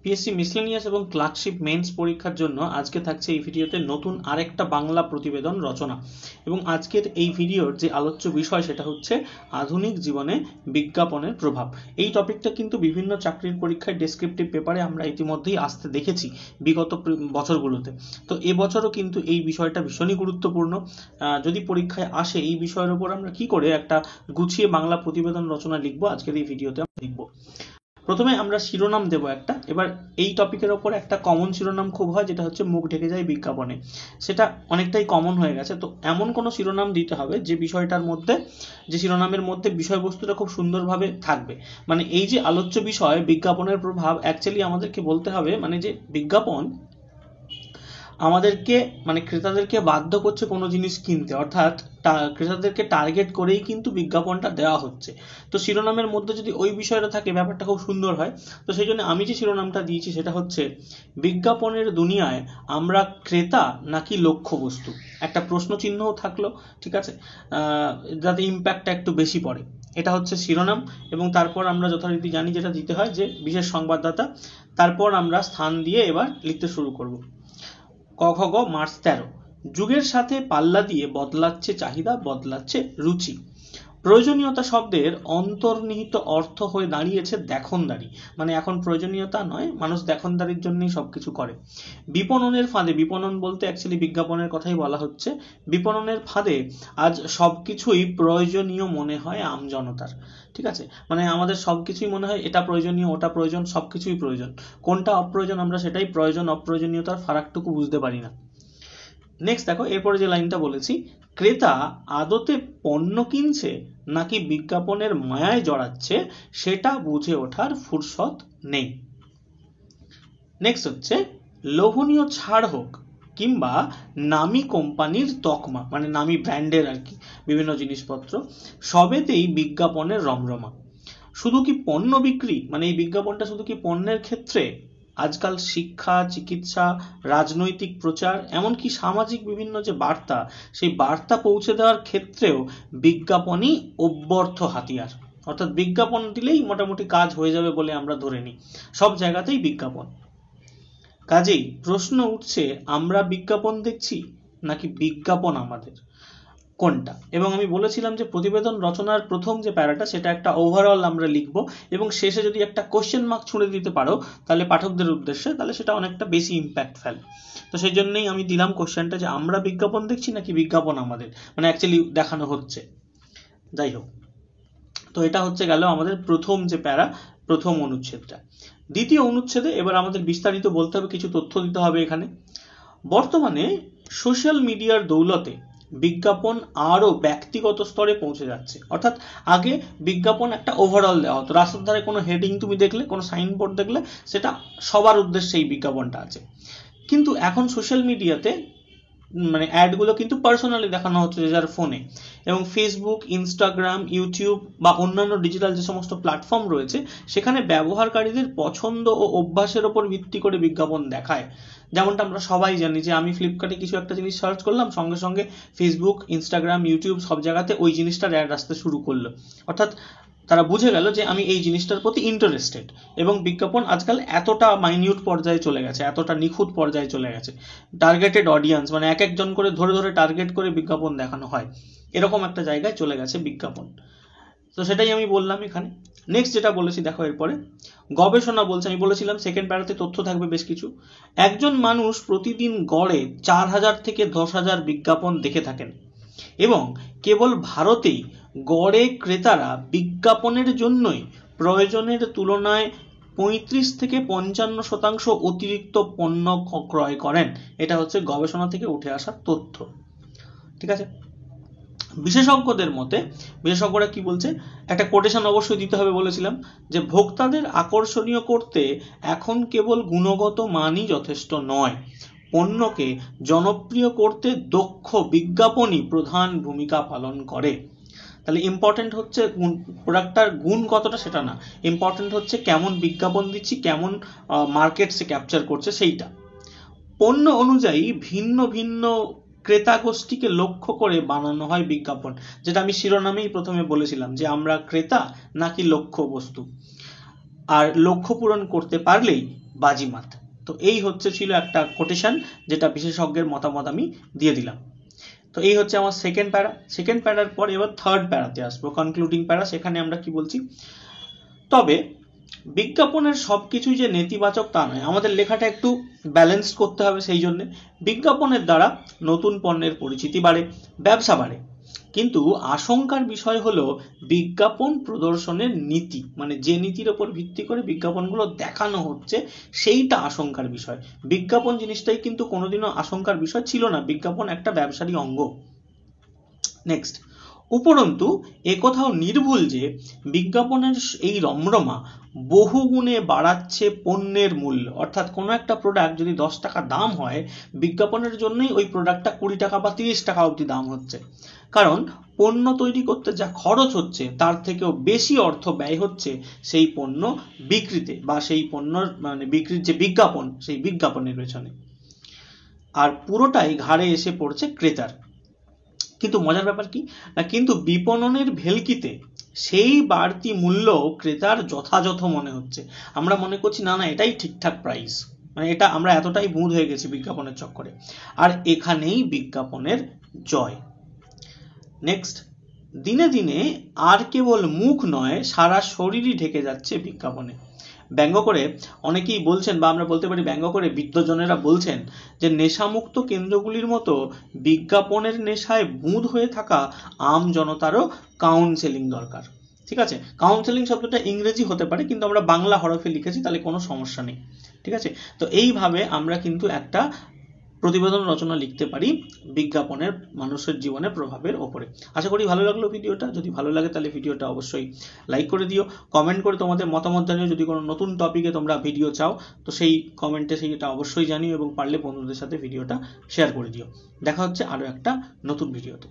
PSC miscellaneous এবং clerkship men's পরীক্ষার জন্য আজকে থাকছে এই ভিডিওতে নতুন আরেকটা বাংলা প্রতিবেদন রচনা। এবং আজকের এই ভিডিওর যে আলোচ্য বিষয় সেটা হচ্ছে আধুনিক জীবনে বিজ্ঞাপনের প্রভাব। এই টপিকটা কিন্তু বিভিন্ন চাকরির পরীক্ষায় ডেসক্রিপটিভ পেপারে আমরা ইতিমধ্যেই আসতে দেখেছি বিগত বছরগুলোতে। তো এবছরও কিন্তু এই বিষয়টা ভীষণই গুরুত্বপূর্ণ। যদি পরীক্ষায় আসে এই বিষয়ের উপর আমরা কি করে একটা গুছিয়ে বাংলা প্রতিবেদন রচনা লিখবো, আজকের এই ভিডিওতে আমরা লিখবো। প্রথমে আমরা শিরোনাম দেব একটা। এবার এই টপিকের ওপর একটা কমন শিরোনাম খুব হয়, যেটা হচ্ছে মুখ ঢেকে যায় বিজ্ঞাপনে। সেটা অনেকটাই কমন হয়ে গেছে। তো এমন কোনো শিরোনাম দিতে হবে যে বিষয়টার মধ্যে, যে শিরোনামের মধ্যে বিষয়বস্তুটা খুব সুন্দরভাবে থাকবে। মানে এই যে আলোচ্য বিষয় বিজ্ঞাপনের প্রভাব, অ্যাকচুয়ালি আমাদেরকে বলতে হবে মানে যে বিজ্ঞাপন আমাদেরকে মানে ক্রেতাদেরকে বাধ্য করছে কোনো জিনিস কিনতে, অর্থাৎ ক্রেতাদেরকে টার্গেট করেই কিন্তু বিজ্ঞাপনটা দেওয়া হচ্ছে। তো শিরোনামের মধ্যে যদি ওই বিষয়টা থাকে ব্যাপারটা খুব সুন্দর হয়। তো সেই জন্য আমি যে শিরোনামটা দিয়েছি সেটা হচ্ছে বিজ্ঞাপনের দুনিয়ায় আমরা ক্রেতা নাকি লক্ষ্যবস্তু। একটা প্রশ্ন চিহ্নও থাকলো, ঠিক আছে, যাতে ইম্প্যাক্টটা একটু বেশি পড়ে। এটা হচ্ছে শিরোনাম। এবং তারপর আমরা যথারীতি জানি যেটা দিতে হয় যে বিশেষ সংবাদদাতা। তারপর আমরা স্থান দিয়ে এবার লিখতে শুরু করব। ক খ গ মার্চ 13। যুগের সাথে পাল্লা দিয়ে বদলাচ্ছে চাহিদা, বদলাচ্ছে রুচি। প্রয়োজনীয়তা শব্দের অন্তর্নিহিত অর্থ হয়ে দাঁড়িয়েছে দেখনদারি। মানে এখন প্রয়োজনীয়তা নয়, মানুষ দেখনদারির জন্যই সবকিছু করে। বিপণনের ফাঁদে, বিপণন বলতে অ্যাকচুয়ালি বিজ্ঞাপনের কথাই বলা হচ্ছে। বিপণনের ফাঁদে আজ সবকিছুই প্রয়োজনীয় মনে হয় আমজনতার। ঠিক আছে, মানে আমাদের সবকিছুই মনে হয় এটা প্রয়োজনীয়, ওটা প্রয়োজন, সবকিছুই প্রয়োজন। কোনটা অপ্রয়োজন আমরা সেটাই প্রয়োজন অপ্রয়োজনীয়তার ফারাকটুকু বুঝতে পারি না। নেক্সট দেখো, এরপরে যে লাইনটা বলেছি, ক্রেতা আদতে পণ্য কিনছে নাকি বিজ্ঞাপনের মায়ায় জড়াচ্ছে সেটা বুঝে ওঠার ফুরসত নেই। নেক্সট হচ্ছে লোভনীয় ছাড় হোক কিংবা নামি কোম্পানির তকমা, মানে নামি ব্র্যান্ডের আর কি বিভিন্ন জিনিসপত্র, সবেতেই বিজ্ঞাপনের রমরমা। শুধু কি পণ্য বিক্রি, মানে এই বিজ্ঞাপনটা শুধু কি পণ্যের ক্ষেত্রে? আজকাল শিক্ষা, চিকিৎসা, রাজনৈতিক প্রচার, এমনকি সামাজিক বিভিন্ন যে বার্তা, সেই বার্তা পৌঁছে দেওয়ার ক্ষেত্রেও বিজ্ঞাপনই অব্যর্থ হাতিয়ার। অর্থাৎ বিজ্ঞাপন দিলেই মোটামুটি কাজ হয়ে যাবে বলে আমরা ধরে নিই। সব জায়গাতেই বিজ্ঞাপন। কাজেই প্রশ্ন উঠছে, আমরা বিজ্ঞাপন দেখছি নাকি বিজ্ঞাপন আমাদের, কোনটা? এবং আমি বলেছিলাম যে প্রতিবেদন রচনার প্রথম যে প্যারাটা সেটা একটা ওভারঅল আমরা লিখবো, এবং শেষে যদি একটা কোশ্চেন মার্ক ছুঁড়ে দিতে পারো তাহলে পাঠকদের উদ্দেশ্যে, তাহলে সেটা অনেকটা বেশি ইম্প্যাক্ট ফেলে। তো সেই জন্যই আমি দিলাম কোশ্চেনটা যে আমরা বিজ্ঞাপন দেখছি নাকি বিজ্ঞাপন আমাদের, মানে অ্যাকচুয়ালি দেখানো হচ্ছে। যাই হোক, তো এটা হচ্ছে গেল আমাদের প্রথম যে প্যারা, প্রথম অনুচ্ছেদটা। দ্বিতীয় অনুচ্ছেদে এবার আমাদের বিস্তারিত বলতে হবে, কিছু তথ্য দিতে হবে এখানে। বর্তমানে সোশ্যাল মিডিয়ার দৌলতে বিজ্ঞাপন আরো ব্যক্তিগত স্তরে পৌঁছে যাচ্ছে। অর্থাৎ আগে বিজ্ঞাপন একটা ওভারঅল দেওয়া হতো, রাস্তার ধারে কোনো হেডিং তুমি দেখলে, কোনো সাইনবোর্ড দেখলে, সেটা সবার উদ্দেশ্যে এই বিজ্ঞাপনটা আছে। কিন্তু এখন সোশ্যাল মিডিয়াতে মানে অ্যাডগুলো কিন্তু পার্সোনালি দেখানো হচ্ছে যে যার ফোনে, এবং ফেসবুক, ইনস্টাগ্রাম, ইউটিউব বা অন্যান্য ডিজিটাল যে সমস্ত প্ল্যাটফর্ম রয়েছে সেখানে ব্যবহারকারীদের পছন্দ ও অভ্যাসের ওপর ভিত্তি করে বিজ্ঞাপন দেখায়। যেমনটা আমরা সবাই জানি যে আমি ফ্লিপকার্টে কিছু একটা জিনিস সার্চ করলাম, সঙ্গে সঙ্গে ফেসবুক, ইনস্টাগ্রাম, ইউটিউব সব জায়গাতে ওই জিনিসটার অ্যাড আসতে শুরু করলো। অর্থাৎ তারা বুঝে গেল যে আমি এই জিনিসটার প্রতি ইন্টারেস্টেড। এবং বিজ্ঞাপন আজকাল এতটা মাইনিউট পর্যায়ে চলে গেছে, এতটা নিখুঁত পর্যায়ে চলে গেছে, টার্গেটেড অডিয়েন্স, মানে এক একজন করে ধরে ধরে টার্গেট করে বিজ্ঞাপন দেখানো হয়, এরকম একটা জায়গায় চলে গেছে বিজ্ঞাপন। তো সেটাই আমি বললাম এখানে। নেক্সট যেটা বলেছি দেখো, এরপরে গবেষণা বলছে, আমি বলেছিলাম সেকেন্ড প্যারাতে তথ্য থাকবে বেশ কিছু। একজন মানুষ প্রতিদিন গড়ে 4000 থেকে 10,000 বিজ্ঞাপন দেখে থাকেন, এবং কেবল ভারতেই গড়ে ক্রেতারা বিজ্ঞাপনের জন্যই প্রয়োজনের তুলনায় 35 থেকে 55% অতিরিক্ত পণ্য ক্রয় করেন। এটা হচ্ছে গবেষণা থেকে উঠে আসা তথ্য। ঠিক আছে, বিশেষজ্ঞদের মতে, বিশেষজ্ঞরা কি বলছে, একটা কোটেশন অবশ্যই দিতে হবে, বলেছিলাম যে ভোক্তাদের আকর্ষণীয় করতে এখন কেবল গুণগত মানই যথেষ্ট নয়, পণ্যকে জনপ্রিয় করতে দক্ষ বিজ্ঞাপনই প্রধান ভূমিকা পালন করে। তাহলে ইম্পর্টেন্ট হচ্ছে প্রোডাক্টটার গুণ কতটা সেটা না, ইম্পর্টেন্ট হচ্ছে কেমন বিজ্ঞাপন দিচ্ছি, কেমন মার্কেট সে ক্যাপচার করছে সেইটা। পণ্য অনুযায়ী ভিন্ন ভিন্ন ক্রেতা গোষ্ঠীকে লক্ষ্য করে বানানো হয় বিজ্ঞাপন, যেটা আমি শিরোনামেই প্রথমে বলেছিলাম যে আমরা ক্রেতা নাকি লক্ষ্য বস্তু। আর লক্ষ্য পূরণ করতে পারলেই বাজিমাত। তো এই ছিল একটা কোটেশন, যেটা বিশেষজ্ঞের মতামত আমি দিয়ে দিলাম। তো এই হচ্ছে আমার সেকেন্ড প্যারা। সেকেন্ড প্যারার পর এবার থার্ড প্যারাতে আসবো, কনক্লুডিং প্যারা। সেখানে আমরা কি বলছি, তবে বিজ্ঞাপনের সবকিছুই যে নেতিবাচক তা নয়, আমাদের লেখাটা একটু ব্যালেন্স করতে হবে। সেই জন্য বিজ্ঞাপনের দ্বারা নতুন পণ্যের পরিচিতি বাড়ে, ব্যবসা বাড়ে, কিন্তু আশঙ্কার বিষয় হলো বিজ্ঞাপন প্রদর্শনের নীতি, মানে যে নীতির ওপর ভিত্তি করে বিজ্ঞাপনগুলো দেখানো হচ্ছে সেইটা আশঙ্কার বিষয়। বিজ্ঞাপন জিনিসটাই কিন্তু কোনোদিনও আশঙ্কার বিষয় ছিল না, বিজ্ঞাপন একটা ব্যবসারই অঙ্গ। নেক্সট, উপরন্তু একথাও নির্ভুল যে বিজ্ঞাপনের এই রমরমা বহু গুণে বাড়াচ্ছে পণ্যের মূল্য। অর্থাৎ কোনো একটা প্রোডাক্ট যদি 10 টাকা দাম হয়, বিজ্ঞাপনের জন্যই ওই প্রোডাক্টটা 20 টাকা বা 30 টাকা অবধি দাম হচ্ছে। কারণ পণ্য তৈরি করতে যা খরচ হচ্ছে তার থেকেও বেশি অর্থ ব্যয় হচ্ছে সেই পণ্য বিক্রিতে, বা সেই পণ্যর মানে বিক্রির যে বিজ্ঞাপন, সেই বিজ্ঞাপনের পেছনে। আর পুরোটাই ঘাড়ে এসে পড়ছে ক্রেতার। কিন্তু মজার ব্যাপার কি না, কিন্তু বিপণনের ভেলকিতে সেই বাড়তি মূল্য ক্রেতার যথাযথ মনে হচ্ছে। আমরা মনে করছি না না এটাই ঠিকঠাক প্রাইস, মানে এটা আমরা এতটাই বুঁদ হয়ে গেছি বিজ্ঞাপনের চক্করে। আর এখানেই বিজ্ঞাপনের জয়। নেক্সট, দিনে দিনে আর কেবল মুখ নয়, সারা শরীরই ঢেকে যাচ্ছে বিজ্ঞাপনে। ব্যঙ্গ করে অনেকেই বলছেন, বা আমরা বলতে পারি ব্যঙ্গ করে বিদ্বজনেরা বলছেন যে নেশামুক্ত কেন্দ্রগুলির মতো বিজ্ঞাপনের নেশায় বুঁদ হয়ে থাকা আম জনতারও কাউন্সেলিং দরকার। ঠিক আছে, কাউন্সেলিং শব্দটা ইংরেজি হতে পারে, কিন্তু আমরা বাংলা হরফে লিখেছি, তাহলে কোনো সমস্যা নেই। ঠিক আছে, তো এইভাবে আমরা কিন্তু একটা প্রতিবেদন রচনা লিখতে পারি বিজ্ঞাপনের মানুষের জীবনে প্রভাবের ওপরে। আশা করি ভালো লাগলো ভিডিওটা। যদি ভালো লাগে তাহলে ভিডিওটা অবশ্যই লাইক করে দিও, কমেন্ট করে তোমাদের মতামত জানিও। যদি কোনো নতুন টপিকে তোমরা ভিডিও চাও তো সেই কমেন্টে সেইটা অবশ্যই জানিও, এবং পারলে বন্ধুদের সাথে ভিডিওটা শেয়ার করে দিও। দেখা হচ্ছে আরো একটা নতুন ভিডিওতে।